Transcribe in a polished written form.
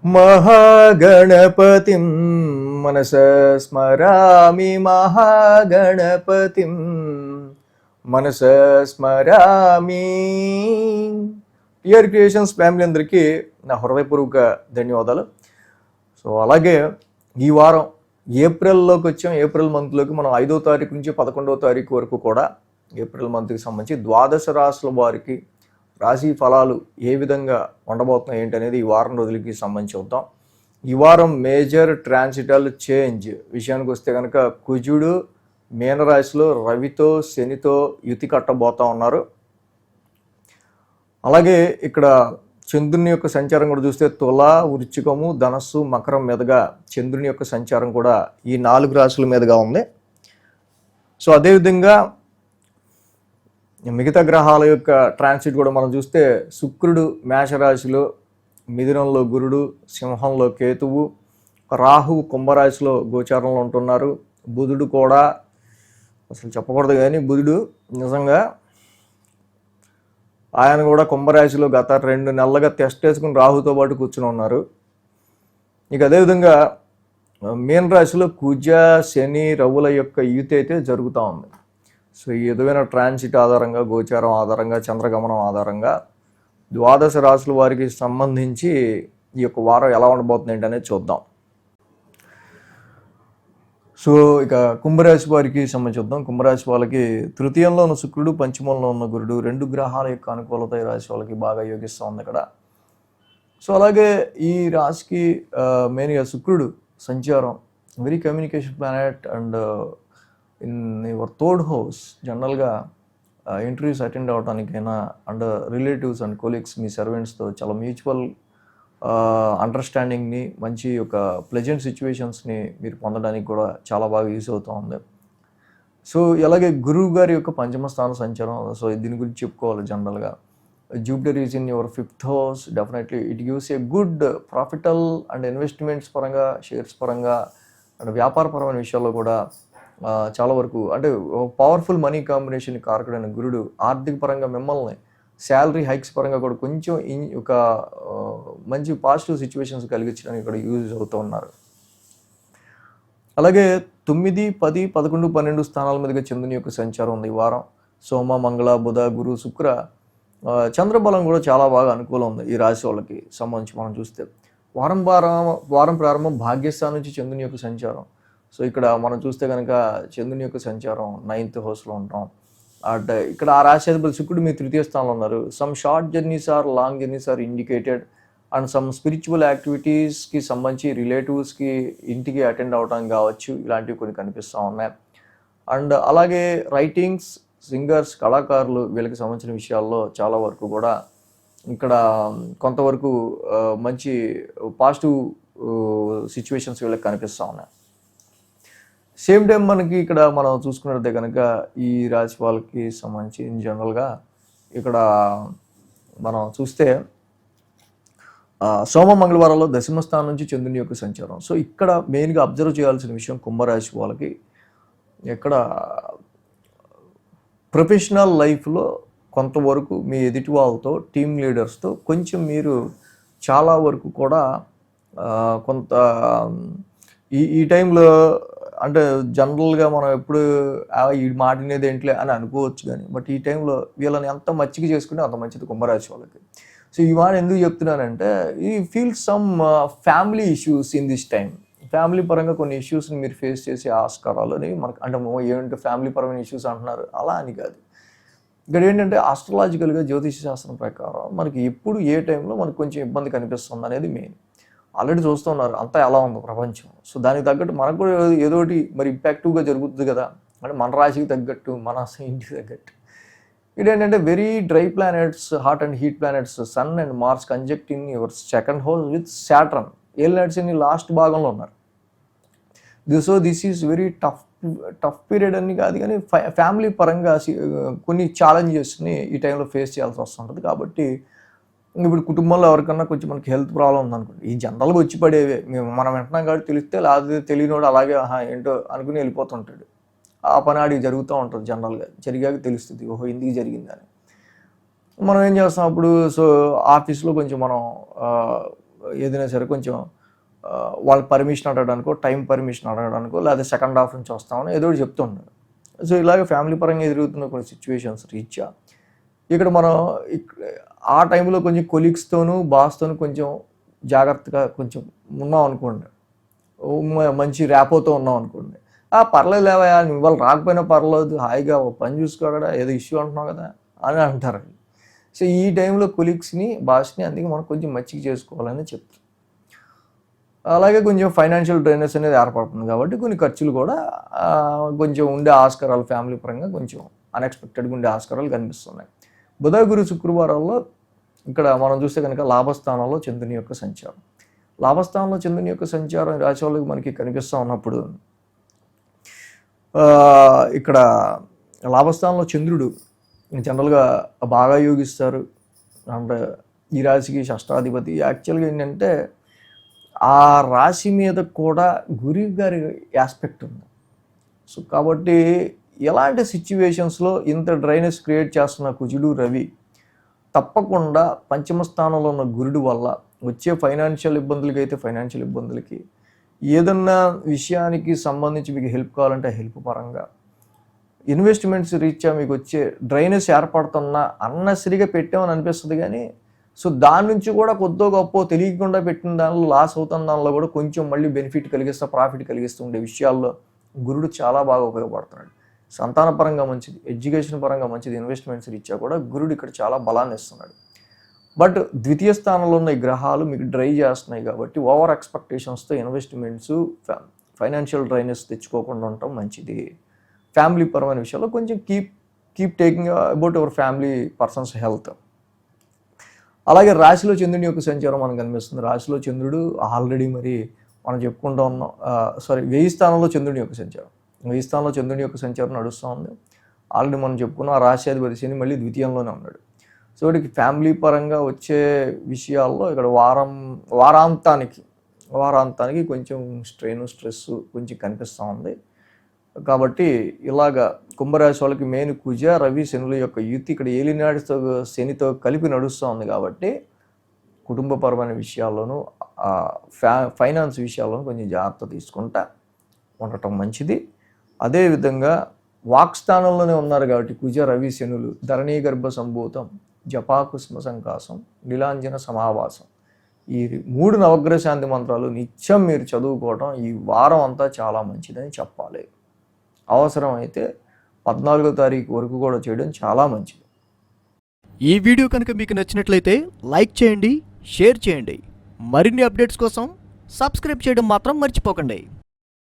మహాగణపతిం మనస స్మరామి మహాగణపతిం మనస స్మరామి. టిఆర్ క్రియేషన్స్ ఫ్యామిలీ అందరికీ నా హృదయపూర్వక ధన్యవాదాలు. సో అలాగే ఈ వారం ఏప్రిల్లోకి వచ్చాం. ఏప్రిల్ మంత్లోకి మనం 5వ తారీఖు నుంచి 11వ తారీఖు వరకు కూడా ఏప్రిల్ మంత్కి సంబంధించి ద్వాదశ రాశుల వారికి రాశి ఫలాలు ఏ విధంగా ఉండబోతున్నాయి ఏంటి అనేది ఈ వారం రోజులకి సంబంధించి చూద్దాం. ఈ వారం మేజర్ ట్రాన్సిటల్ చేంజ్ విషయానికి వస్తే కనుక కుజుడు మీనరాశిలో రవితో శనితో యుతి కట్టబోతా ఉన్నారు. అలాగే ఇక్కడ చంద్రుని యొక్క సంచారం కూడా చూస్తే తుల, వృశ్చికము, ధనస్సు, మకరం మీదుగా చంద్రుని యొక్క సంచారం కూడా ఈ 4 రాశుల మీదుగా ఉంది. సో అదేవిధంగా మిగతా గ్రహాల యొక్క ట్రాన్సిట్ కూడా మనం చూస్తే శుక్రుడు మేషరాశిలో, మిథునంలో గురుడు, సింహంలో కేతువు, రాహువు కుంభరాశిలో గోచారంలో ఉంటున్నారు. బుధుడు కూడా అసలు చెప్పకూడదు కానీ బుధుడు నిజంగా ఆయన కూడా కుంభరాశిలో గత 2 నెలలుగా టెస్ట్ వేసుకుని రాహుతో పాటు కూర్చుని ఉన్నారు. ఇక అదేవిధంగా మీన రాశిలో కుజ, శని, రవుల యొక్క యుతి అయితే జరుగుతూ ఉంది. సో ఈ విధమైన ట్రాన్సిట్ ఆధారంగా, గోచారం ఆధారంగా, చంద్రగమనం ఆధారంగా ద్వాదశ రాశుల వారికి సంబంధించి ఈ యొక్క వారం ఎలా ఉండబోతుంది ఏంటనేది చూద్దాం. సో ఇక కుంభరాశి వారికి సంబంధించి చూద్దాం. కుంభరాశి వాళ్ళకి తృతీయంలో ఉన్న శుక్రుడు, పంచమంలో ఉన్న గురుడు 2 గ్రహాల యొక్క అనుకూలత ఈ రాశి వాళ్ళకి బాగా యోగిస్తూ ఉంది ఇక్కడ. సో అలాగే ఈ రాశికి మెయిన్గా శుక్రుడు సంచారం very communication planet and in your third house జనరల్గా ఇంటర్వ్యూస్ అటెండ్ అవ్వడానికైనా అండ్ రిలేటివ్స్ అండ్ కొలీగ్స్, మీ సర్వెంట్స్తో చాలా మ్యూచువల్ అండర్స్టాండింగ్ని, మంచి ఒక ప్లెజెంట్ సిచ్యువేషన్స్ని మీరు పొందడానికి కూడా చాలా బాగా యూస్ అవుతూ ఉంది. సో అలాగే గురువు గారి యొక్క పంచమ స్థాన సంచారం, సో దీని గురించి చెప్పుకోవాలి. జనరల్గా Jupiter is in your 5th house. Definitely it gives a good profitable and investments పరంగా, షేర్స్ పరంగా అండ్ వ్యాపారపరమైన విషయాల్లో కూడా చాలా వరకు అంటే పవర్ఫుల్ మనీ కాంబినేషన్ కారకుడైన గురుడు ఆర్థిక పరంగా మిమ్మల్ని శాలరీ హైక్స్ పరంగా కూడా కొంచెం ఒక మంచి పాజిటివ్ సిచ్యువేషన్స్ కలిగించడానికి ఇక్కడ యూజ్ అవుతూ ఉన్నారు. అలాగే 9, 10, 11, 12 స్థానాల మీదుగా చంద్రుని యొక్క సంచారం ఉంది ఈ వారం. సోమ, మంగళ, బుధ, గురు, శుక్ర, చంద్రబలం కూడా చాలా బాగా అనుకూలం ఉంది ఈ రాశి వాళ్ళకి సంబంధించి మనం చూస్తే. వారం ప్రారంభం భాగ్యస్థానం నుంచి చంద్రుని యొక్క సంచారం. సో ఇక్కడ మనం చూస్తే కనుక చంద్రుని యొక్క సంచారం 9th హౌస్లో ఉంటాం. అండ్ ఇక్కడ ఆ రాశి అధిపతి శుక్రుడు మీ 3వ స్థానంలో ఉన్నారు. Some short journeys are long journeys are indicated and some spiritual యాక్టివిటీస్కి సంబంధించి రిలేటివ్స్కి ఇంటికి అటెండ్ అవ్వడానికి కావచ్చు, ఇలాంటివి కొన్ని కనిపిస్తూ ఉన్నాయి. అండ్ అలాగే రైటింగ్స్, సింగర్స్, కళాకారులు వీళ్ళకి సంబంధించిన విషయాల్లో చాలా వరకు కూడా ఇక్కడ కొంతవరకు మంచి పాజిటివ్ సిచ్యువేషన్స్ వీళ్ళకి కనిపిస్తూ ఉన్నాయి. సేమ్ టైం మనకి ఇక్కడ మనం చూసుకున్నట్లయితే కనుక ఈ రాశి వాళ్ళకి సంబంధించి జనరల్గా ఇక్కడ మనం చూస్తే సోమ, మంగళవారాల్లో దశమ స్థానం నుంచి చంద్రుని యొక్క సంచారం. సో ఇక్కడ మెయిన్గా అబ్జర్వ్ చేయాల్సిన విషయం కుంభరాశి వాళ్ళకి ఇక్కడ ప్రొఫెషనల్ లైఫ్లో కొంతవరకు మీ ఎదుటి వాళ్ళతో, టీమ్ లీడర్స్తో కొంచెం మీరు చాలా వరకు కూడా కొంత ఈ టైంలో అంటే జనరల్గా మనం ఎప్పుడు ఈ మాట అనేది ఏంటిలే అని అనుకోవచ్చు కానీ బట్ ఈ టైంలో వీళ్ళని ఎంత మచ్చిక చేసుకుంటే అంత మంచిది కుంభరాశి వాళ్ళకి. సో ఈ మాట ఎందుకు చెప్తున్నానంటే ఈ feel some family issues in this time. Family పరంగా కొన్ని ఇష్యూస్ని మీరు ఫేస్ చేసే ఆస్కారాలు అని మనకు అంటే ఏంటంటే ఫ్యామిలీ పరమైన ఇష్యూస్ అంటున్నారు అలా అని కాదు. ఇక్కడ ఏంటంటే ఆస్ట్రాలజికల్గా జ్యోతిష శాస్త్రం ప్రకారం మనకి ఎప్పుడు ఏ టైంలో మనకు కొంచెం ఇబ్బంది కనిపిస్తుంది అనేది మెయిన్. ఆల్రెడీ చూస్తున్నారు అంతా ఎలా ఉందో ప్రపంచం. సో దానికి తగ్గట్టు మనకు కూడా ఏదోటి మరి ఇంపాక్టివ్గా జరుగుతుంది కదా, అంటే మన రాశికి తగ్గట్టు, మన ఇంటికి తగ్గట్టు. ఇదేంటంటే very dry planets, hot and heat planets, sun and Mars conjuncting your 2nd house with Saturn. ఏలినాట్స్ ఇన్ లాస్ట్ భాగంలో ఉన్నారు. So this is very tough period అని కాదు కానీ ఫ్యామిలీ పరంగా కొన్ని ఛాలెంజెస్ని ఈ టైంలో ఫేస్ చేయాల్సి వస్తుంటుంది. కాబట్టి ఇప్పుడు కుటుంబంలో ఎవరికన్నా కొంచెం మనకి హెల్త్ ప్రాబ్లం ఉందనుకోండి, ఈ జనరల్గా వచ్చి పడేవే, మనం వింటున్నాం కాబట్టి తెలిస్తే, లేకపోతే తెలియనోడు అలాగే ఏంటో అనుకుని వెళ్ళిపోతుంటాడు. ఆ పని ఆడికి జరుగుతూ ఉంటుంది. జనరల్గా జరిగాక తెలుస్తుంది ఓహో ఎందుకు జరిగిందని. మనం ఏం చేస్తాం అప్పుడు, సో ఆఫీస్లో కొంచెం మనం ఏదైనా సరే కొంచెం వాళ్ళ పర్మిషన్ అడగడానికో, టైం పర్మిషన్ అడగడానికో, లేదా సెకండ్ హాఫ్ నుంచి వస్తామని ఏదో ఒకటి చెప్తూ ఉంటారు. సో ఇలాగ ఫ్యామిలీ పరంగా ఎదురుగుతున్న కొన్ని సిచ్యువేషన్స్ రీత్యా ఇక్కడ మనం ఆ టైంలో కొంచెం కొలీగ్స్తోనూ, బాస్తోనూ కొంచెం జాగ్రత్తగా కొంచెం ఉన్నాం అనుకోండి, మంచి ర్యాపోతో ఉన్నాం అనుకోండి, పర్లేదు లేవయా, నువ్వు ఇవాళ రాకపోయినా పర్లేదు, హాయిగా పని చూసుకో కదా, ఏదో ఇష్యూ అంటున్నావు కదా అని అంటారు. సో ఈ టైంలో కొలీగ్స్ని, బాస్ని అందుకే మనం కొంచెం మచ్చిక చేసుకోవాలని చెప్తారు. అలాగే కొంచెం ఫైనాన్షియల్ డ్రైనెస్ అనేది ఏర్పడుతుంది కాబట్టి కొన్ని ఖర్చులు కూడా కొంచెం ఉండే ఆస్కారాలు ఫ్యామిలీ పరంగా కొంచెం అన్ఎక్స్పెక్టెడ్గా ఉండే ఆస్కారాలు కనిపిస్తున్నాయి. బుధ, గురు, శుక్రవారాల్లో ఇక్కడ మనం చూస్తే కనుక లాభస్థానంలో చంద్రుని యొక్క సంచారం. లాభస్థానంలో చంద్రుని యొక్క సంచారం రాశి వాళ్ళకి మనకి కనిపిస్తూ ఉన్నప్పుడు ఇక్కడ లాభస్థానంలో చంద్రుడు జనరల్గా బాగా యోగిస్తారు. అండ్ ఈ రాశికి షష్టాధిపతి. యాక్చువల్గా ఏంటంటే ఆ రాశి మీద కూడా గురు గారి ఆస్పెక్ట్ ఉంది. సో కాబట్టి ఎలాంటి సిచ్యువేషన్స్లో ఇంత డ్రైనెస్ క్రియేట్ చేస్తున్న కుజుడు, రవి తప్పకుండా పంచమ స్థానంలో ఉన్న గురుడు వల్ల వచ్చే ఫైనాన్షియల్ ఇబ్బందులకి అయితే ఫైనాన్షియల్ ఇబ్బందులకి, ఏదన్నా విషయానికి సంబంధించి మీకు హెల్ప్ కావాలంటే హెల్ప్ పరంగా, ఇన్వెస్ట్మెంట్స్ రీత్యా మీకు వచ్చే డ్రైనెస్ ఏర్పడుతున్నా అన్నసరిగా పెట్టామని అనిపిస్తుంది కానీ సో దాని నుంచి కూడా కొద్దో గొప్ప తెలియకుండా పెట్టిన దానిలో లాస్ అవుతున్న దానిలో కూడా కొంచెం మళ్ళీ బెనిఫిట్ కలిగిస్తూ, ప్రాఫిట్ కలిగిస్తూ ఉండే విషయాల్లో గురుడు చాలా బాగా ఉపయోగపడుతున్నాడు. సంతాన పరంగా మంచిది, ఎడ్యుకేషన్ పరంగా మంచిది, ఇన్వెస్ట్మెంట్స్ రీత్యా కూడా గురుడు ఇక్కడ చాలా బలాన్ని ఇస్తున్నాడు. బట్ ద్వితీయ స్థానంలో ఉన్న ఈ గ్రహాలు మీకు డ్రై చేస్తున్నాయి కాబట్టి ఓవర్ ఎక్స్పెక్టేషన్స్తో ఇన్వెస్ట్మెంట్స్, ఫైనాన్షియల్ డ్రైనెస్ తెచ్చుకోకుండా ఉండటం మంచిది. ఫ్యామిలీ పరమైన విషయాల్లో కొంచెం keep taking about your family persons health. అలాగే రాశిలో చంద్రుని యొక్క సంచారం మనకు కనిపిస్తుంది. రాశిలో చంద్రుడు ఆల్రెడీ మరి మనం చెప్పుకుంటూ ఉన్నాం. 1000 స్థానంలో చంద్రుని యొక్క సంచారం, 1000 స్థానంలో చంద్రుని యొక్క సంచారం నడుస్తూ ఉంది. ఆల్రెడీ మనం చెప్పుకున్నాం. ఆ రాశ్యాధిపతి శని మళ్ళీ ద్వితీయంలోనే ఉన్నాడు. సో వీటికి ఫ్యామిలీ పరంగా వచ్చే విషయాల్లో ఇక్కడ వారాంతానికి కొంచెం స్ట్రెస్ కొంచెం కనిపిస్తూ ఉంది. కాబట్టి ఇలాగా కుంభరాశి వాళ్ళకి మెయిన్ కుజ, రవి, శనుల యొక్క యుతి ఇక్కడ ఏలినాడితో శనితో కలిపి నడుస్తూ ఉంది కాబట్టి కుటుంబపరమైన విషయాల్లోనూ ఫైనాన్స్ విషయాల్లోనూ కొంచెం జాగ్రత్త తీసుకుంటా ఉండటం మంచిది. అదేవిధంగా వాక్స్థానంలోనే ఉన్నారు కాబట్టి కుజ, రవి, శనులు ధరణీ గర్భ సంభూతం, జపాకుస్మ సంకాసం, నీలాంజన సమావాసం, ఈ 3 నవగ్రహ శాంతి మంత్రాలు నిత్యం మీరు చదువుకోవడం ఈ వారం అంతా చాలా మంచిదని చెప్పాలి. అవసరం అయితే 14వ తారీఖు వరకు కూడా చేయడం చాలా మంచిది. ఈ వీడియో కనుక మీకు నచ్చినట్లయితే లైక్ చేయండి, షేర్ చేయండి. మరిన్ని అప్డేట్స్ కోసం సబ్స్క్రైబ్ చేయడం మాత్రం మర్చిపోకండి.